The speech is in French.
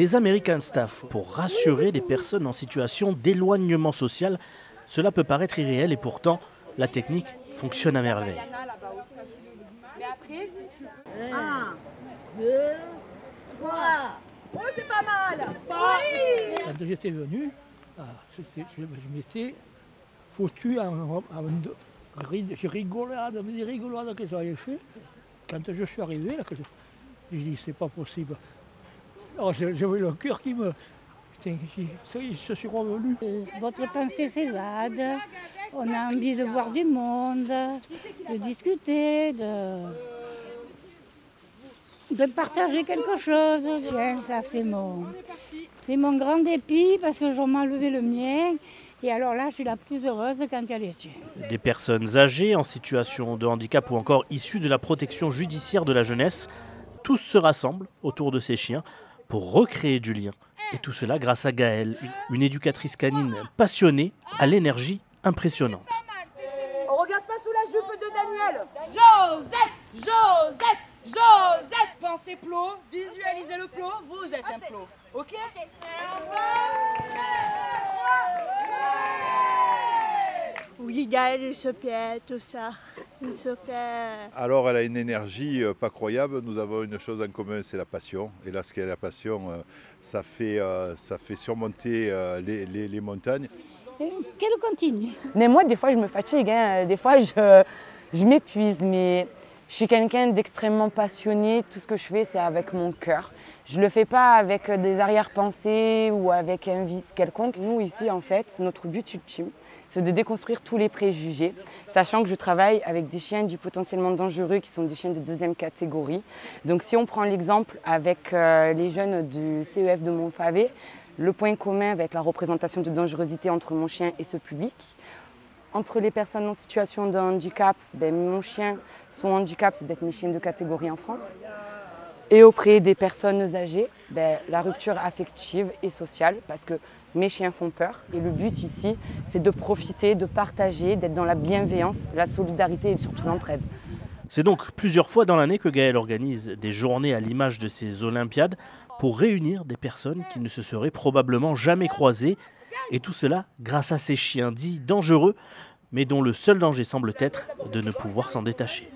Des American Staff pour rassurer les personnes en situation d'éloignement social. Cela peut paraître irréel et pourtant, la technique fonctionne à merveille. 1, 2, 3. Oh, c'est pas mal. Oui. Quand j'étais venu, je m'étais foutu j'ai des rigolades que j'avais fait. Quand je suis arrivé, j'ai dit c'est pas possible. Alors j'avais le cœur qui me... Je suis revenu. Votre pensée s'évade, on a envie de voir du monde, de discuter, de partager quelque chose. Tiens, ça c'est mon grand dépit parce que j'en m'ai enlevé le mien. Et alors là, je suis la plus heureuse quand il y a les chiens. Des personnes âgées en situation de handicap ou encore issues de la protection judiciaire de la jeunesse, tous se rassemblent autour de ces chiens pour recréer du lien. Et tout cela grâce à Gaëlle, une éducatrice canine passionnée à l'énergie impressionnante. On regarde pas sous la jupe de Daniel. Josette, pensez plot, visualisez le plot, vous êtes un plot. Ok? Oui, Gaëlle, il se plaît, tout ça. Il se plaît. Alors, elle a une énergie pas croyable. Nous avons une chose en commun, c'est la passion. Et là, ce qu'est la passion, ça fait surmonter les montagnes. Qu'elle continue. Mais moi, des fois, je me fatigue. Hein. Des fois, je m'épuise. Mais je suis quelqu'un d'extrêmement passionné. Tout ce que je fais, c'est avec mon cœur. Je ne le fais pas avec des arrière-pensées ou avec un vice quelconque. Nous, ici, en fait, notre but ultime, c'est de déconstruire tous les préjugés, sachant que je travaille avec des chiens dits potentiellement dangereux qui sont des chiens de deuxième catégorie. Donc si on prend l'exemple avec les jeunes du CEF de Montfavet, le point commun avec la représentation de dangerosité entre mon chien et ce public. Entre les personnes en situation de handicap, mon chien, son handicap, c'est d'être mes chiens de catégorie en France. Et auprès des personnes âgées, la rupture affective et sociale, parce que mes chiens font peur. Et le but ici, c'est de profiter, de partager, d'être dans la bienveillance, la solidarité et surtout l'entraide. C'est donc plusieurs fois dans l'année que Gaëlle organise des journées à l'image de ces Olympiades pour réunir des personnes qui ne se seraient probablement jamais croisées. Et tout cela grâce à ces chiens dits dangereux, mais dont le seul danger semble être de ne pouvoir s'en détacher.